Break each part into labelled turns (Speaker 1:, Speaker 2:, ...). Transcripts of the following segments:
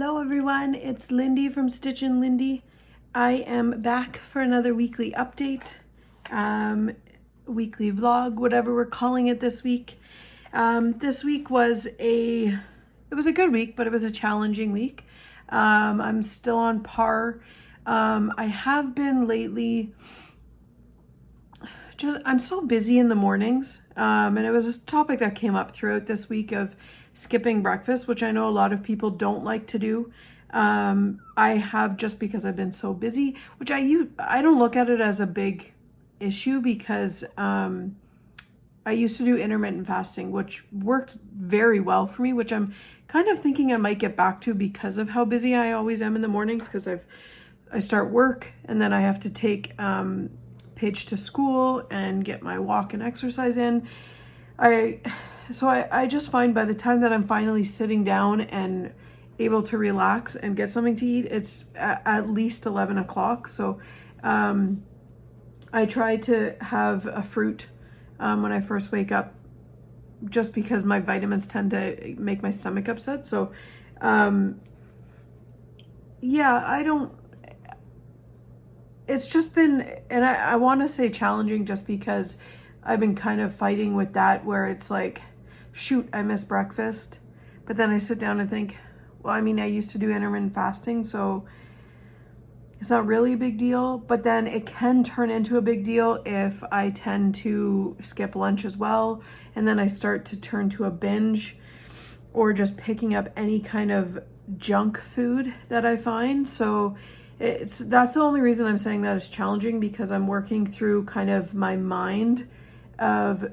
Speaker 1: Hello everyone, it's Lindy from Stitchin' Lindy. I am back for another weekly update, weekly vlog, whatever we're calling it this week. This week was it was a good week, but it was a challenging week. I'm still on par. I have been lately, I'm so busy in the mornings, and it was a topic that came up throughout this week of skipping breakfast, which I know a lot of people don't like to do. I have, just because I've been so busy, which I don't look at it as a big issue because I used to do intermittent fasting, which worked very well for me, which I'm kind of thinking I might get back to because of how busy I always am in the mornings, because I start work and then I have to take Paige to school and get my walk and exercise in. So I just find by the time that I'm finally sitting down and able to relax and get something to eat, it's at least 11 o'clock. So I try to have a fruit when I first wake up, just because my vitamins tend to make my stomach upset. So yeah, it's just been, and I want to say challenging, just because I've been kind of fighting with that, where it's like, shoot, I miss breakfast. But then I sit down and think, well, I mean, I used to do intermittent fasting, so it's not really a big deal. But then it can turn into a big deal if I tend to skip lunch as well, and then I start to turn to a binge or just picking up any kind of junk food that I find. So that's the only reason I'm saying that is challenging, because I'm working through kind of my mind of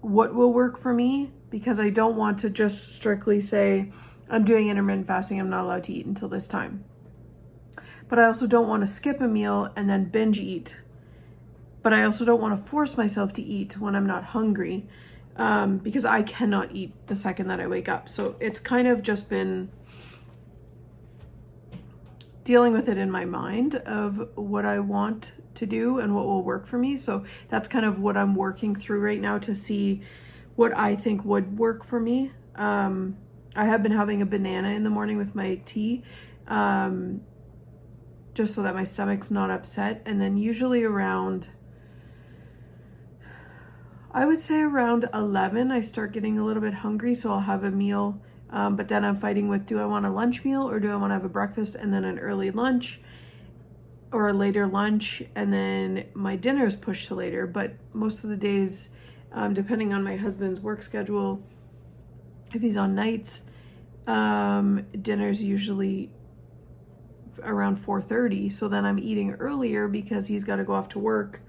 Speaker 1: what will work for me, because I don't want to just strictly say I'm doing intermittent fasting, I'm not allowed to eat until this time. But I also don't want to skip a meal and then binge eat. But I also don't want to force myself to eat when I'm not hungry, because I cannot eat the second that I wake up. So it's kind of just been dealing with it in my mind of what I want to do and what will work for me. So that's kind of what I'm working through right now, to see what I think would work for me. I have been having a banana in the morning with my tea, just so that my stomach's not upset. And then usually around, I would say around 11, I start getting a little bit hungry, so I'll have a meal. But then I'm fighting with, do I want a lunch meal, or do I want to have a breakfast and then an early lunch or a later lunch, and then my dinner is pushed to later. But most of the days, depending on my husband's work schedule, if he's on nights, dinner's usually around 4:30. So then I'm eating earlier because he's got to go off to work.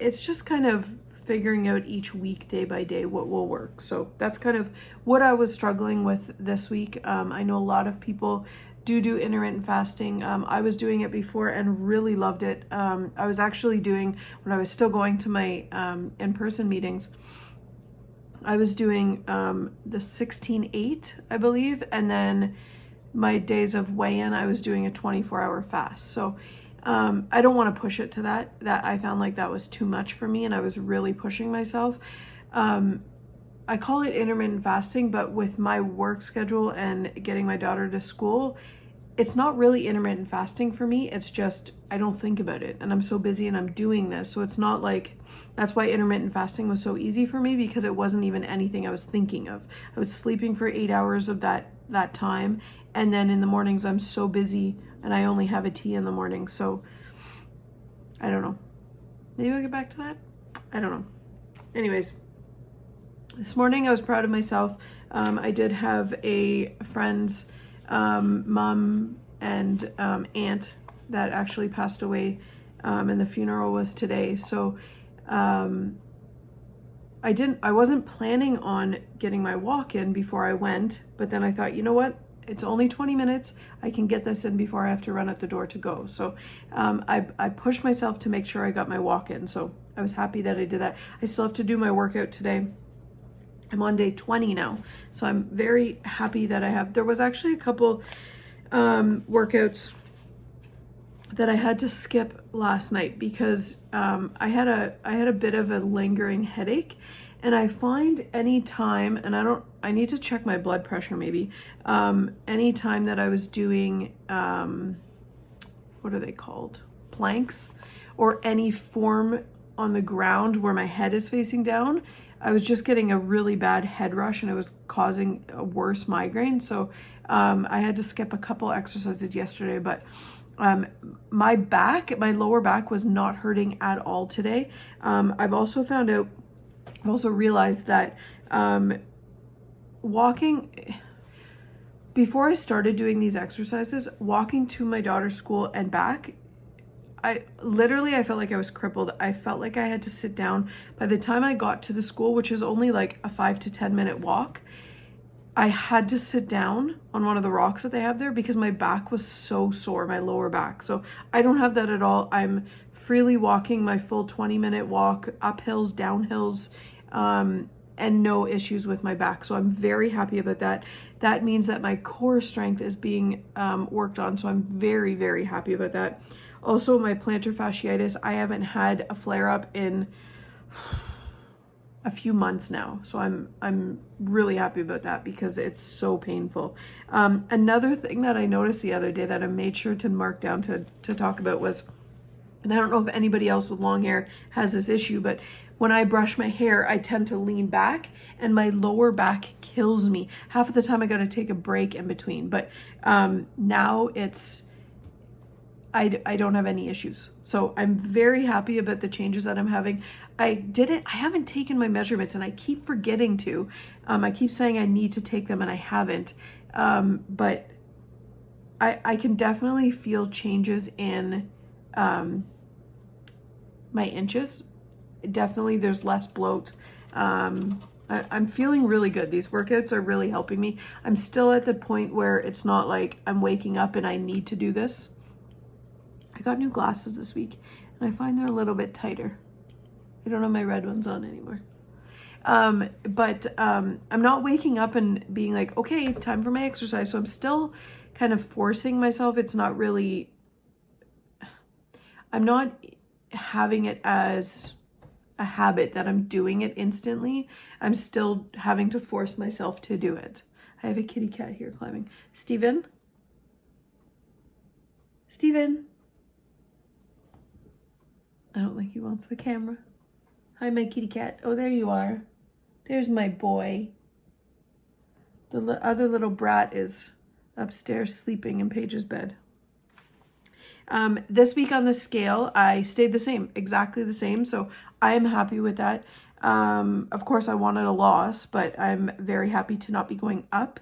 Speaker 1: It's just kind of figuring out each week, day by day, what will work. So that's kind of what I was struggling with this week. I know a lot of people do intermittent fasting. I was doing it before and really loved it. I was actually doing, when I was still going to my in-person meetings, I was doing the 16-8, I believe, and then my days of weigh-in, I was doing a 24-hour fast. So I don't want to push it to that I found like that was too much for me, and I was really pushing myself. I call it intermittent fasting, but with my work schedule and getting my daughter to school, it's not really intermittent fasting for me. It's just, I don't think about it, and I'm so busy and I'm doing this. So it's not like, that's why intermittent fasting was so easy for me, because it wasn't even anything I was thinking of. I was sleeping for 8 hours of that time, and then in the mornings I'm so busy and I only have a tea in the morning. So I don't know. Maybe I'll get back to that. I don't know. Anyways, this morning I was proud of myself. I did have a friend's mom and aunt that actually passed away, and the funeral was today. So I wasn't planning on getting my walk in before I went, but then I thought, you know what? It's only 20 minutes. I can get this in before I have to run out the door to go. So I pushed myself to make sure I got my walk in. So I was happy that I did that. I still have to do my workout today. I'm on day 20 now. So I'm very happy that I have. There was actually a couple workouts that I had to skip last night because I had a bit of a lingering headache. And I find any time, and I need to check my blood pressure maybe, any time that I was doing, what are they called? Planks, or any form on the ground where my head is facing down, I was just getting a really bad head rush and it was causing a worse migraine. So I had to skip a couple exercises yesterday, but my lower back was not hurting at all today. I've also realized that walking, before I started doing these exercises, walking to my daughter's school and back, I felt like I was crippled. I felt like I had to sit down. By the time I got to the school, which is only like a 5 to 10 minute walk, I had to sit down on one of the rocks that they have there because my back was so sore, my lower back. So I don't have that at all. I'm freely walking my full 20-minute walk, up hills, down hills, and no issues with my back. So I'm very happy about that. That means that my core strength is being worked on. So I'm very, very happy about that. Also, my plantar fasciitis, I haven't had a flare-up in a few months now. So I'm really happy about that because it's so painful. Another thing that I noticed the other day that I made sure to mark down to talk about was, and I don't know if anybody else with long hair has this issue, but when I brush my hair, I tend to lean back and my lower back kills me. Half of the time I got to take a break in between, but now I don't have any issues. So I'm very happy about the changes that I'm having. I haven't taken my measurements and I keep forgetting to. I keep saying I need to take them and I haven't. But I can definitely feel changes in my inches. Definitely there's less bloat. I'm feeling really good. These workouts are really helping me. I'm still at the point where it's not like I'm waking up and I need to do this. I got new glasses this week and I find they're a little bit tighter. I don't have my red ones on anymore. But I'm not waking up and being like, okay, time for my exercise. So I'm still kind of forcing myself. It's not really, I'm not having it as a habit that I'm doing it instantly. I'm still having to force myself to do it. I have a kitty cat here climbing. Steven? Steven? I don't think he wants the camera. Hi, my kitty cat. Oh, there you are. There's my boy. The other little brat is upstairs sleeping in Paige's bed. This week on the scale, I stayed the same, exactly the same. So I am happy with that. Of course, I wanted a loss, but I'm very happy to not be going up.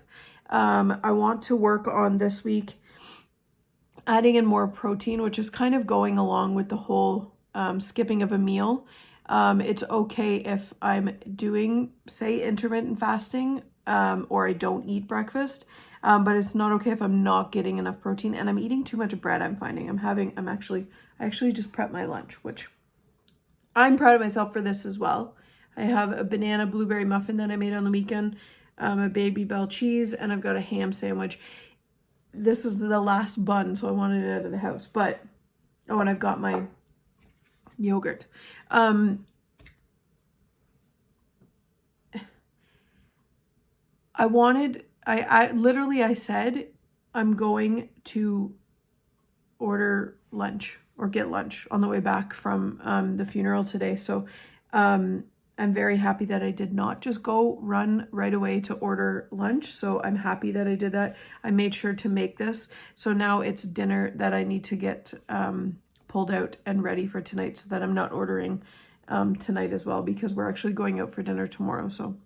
Speaker 1: I want to work on this week adding in more protein, which is kind of going along with the whole skipping of a meal. It's okay if I'm doing, say, intermittent fasting, or I don't eat breakfast, but it's not okay if I'm not getting enough protein and I'm eating too much bread. I'm finding I actually just prepped my lunch, which I'm proud of myself for this as well. I have a banana blueberry muffin that I made on the weekend, a Baby Bell cheese, and I've got a ham sandwich. This is the last bun, so I wanted it out of the house, but, oh, and I've got my yogurt. I said I'm going to order lunch or get lunch on the way back from the funeral today. So I'm very happy that I did not just go run right away to order lunch. So I'm happy that I did that. I made sure to make this. So now it's dinner that I need to get pulled out and ready for tonight so that I'm not ordering tonight as well, because we're actually going out for dinner tomorrow. So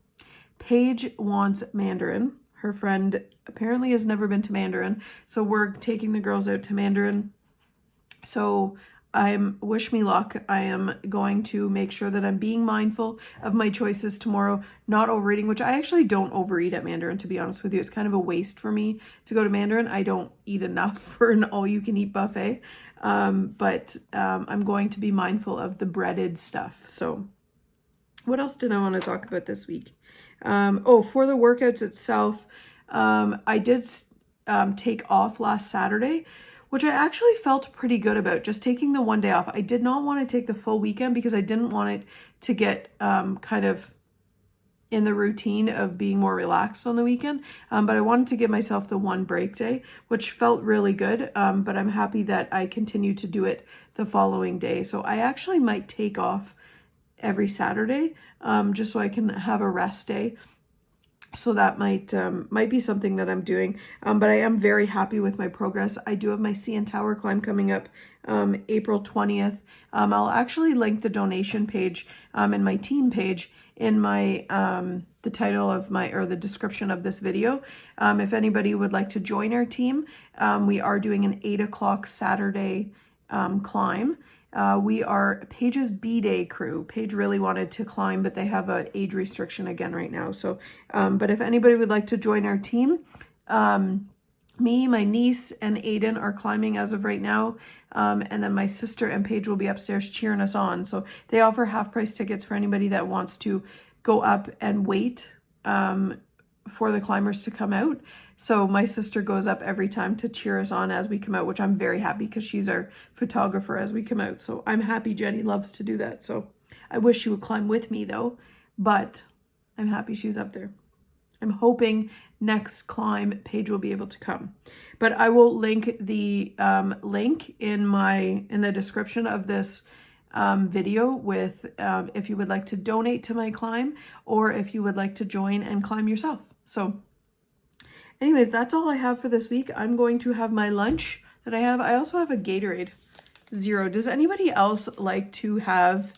Speaker 1: Paige wants Mandarin. Her friend apparently has never been to Mandarin. So we're taking the girls out to Mandarin. So wish me luck. I am going to make sure that I'm being mindful of my choices tomorrow, not overeating, which I actually don't overeat at Mandarin, to be honest with you. It's kind of a waste for me to go to Mandarin. I don't eat enough for an all-you-can-eat buffet, but I'm going to be mindful of the breaded stuff. So what else did I want to talk about this week? For the workouts itself, I did take off last Saturday, which I actually felt pretty good about, just taking the one day off. I did not want to take the full weekend because I didn't want it to get kind of in the routine of being more relaxed on the weekend. But I wanted to give myself the one break day, which felt really good. But I'm happy that I continue to do it the following day. So I actually might take off every Saturday, just so I can have a rest day. So that might be something that I'm doing, but I am very happy with my progress. I do have my CN Tower climb coming up April 20th. I'll actually link the donation page and my team page in my the title of my, or the description of this video. If anybody would like to join our team, we are doing an 8 o'clock Saturday climb. We are Paige's B-Day crew. Paige really wanted to climb, but they have an age restriction again right now. So, but if anybody would like to join our team, me, my niece, and Aiden are climbing as of right now. And then my sister and Paige will be upstairs cheering us on. So they offer half-price tickets for anybody that wants to go up and wait for the climbers to come out. So my sister goes up every time to cheer us on as we come out, which I'm very happy because she's our photographer as we come out. So I'm happy Jenny loves to do that. So I wish she would climb with me though, but I'm happy she's up there. I'm hoping next climb Paige will be able to come. But I will link the link in the description of this video with if you would like to donate to my climb or if you would like to join and climb yourself. So anyways, that's all I have for this week. I'm going to have my lunch that I have. I also have a Gatorade Zero. Does anybody else like to have...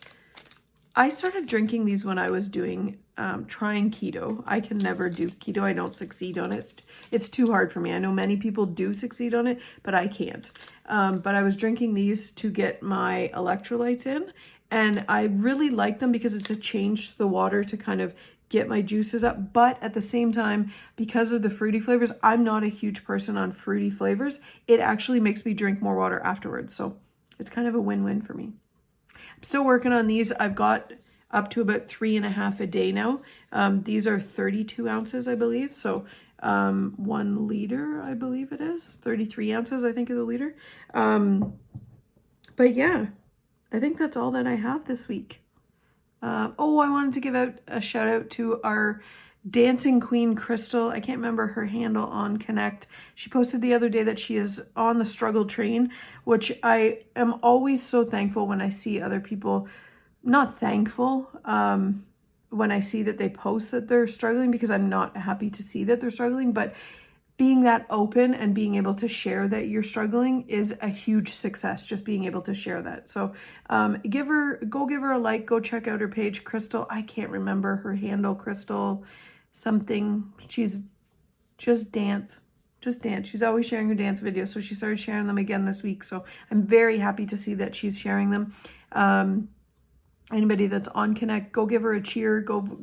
Speaker 1: I started drinking these when I was doing trying keto. I can never do keto. I don't succeed on it. It's too hard for me. I know many people do succeed on it, but I can't. But I was drinking these to get my electrolytes in, and I really like them because it's a change to the water to kind of get my juices up. But at the same time, because of the fruity flavors, I'm not a huge person on fruity flavors. It actually makes me drink more water afterwards. So it's kind of a win-win for me. I'm still working on these. I've got up to about 3.5 a day now. These are 32 ounces, I believe. So 1 liter, I believe it is. 33 ounces, I think, is a liter. But yeah, I think that's all that I have this week. Oh, I wanted to give out a shout out to our dancing queen, Crystal. I can't remember her handle on Connect. She posted the other day that she is on the struggle train, which I am always so thankful when I see other people, not thankful, when I see that they post that they're struggling, because I'm not happy to see that they're struggling, but being that open and being able to share that you're struggling is a huge success, just being able to share that. So go give her a like, go check out her page, Crystal. I can't remember her handle, Crystal something. She's just dance. She's always sharing her dance videos. So she started sharing them again this week. So I'm very happy to see that she's sharing them. Anybody that's on Connect, go give her a cheer, go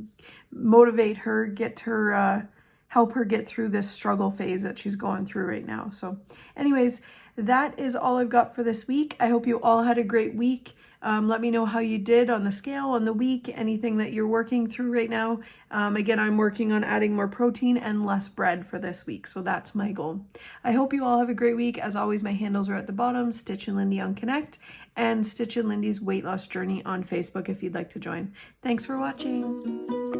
Speaker 1: motivate her, get her, help her get through this struggle phase that she's going through right now. So anyways, that is all I've got for this week. I hope you all had a great week. Let me know how you did on the scale, on the week, anything that you're working through right now. Again, I'm working on adding more protein and less bread for this week. So that's my goal. I hope you all have a great week. As always, my handles are at the bottom, Stitch and Lindy on Connect, and Stitch and Lindy's Weight Loss Journey on Facebook if you'd like to join. Thanks for watching.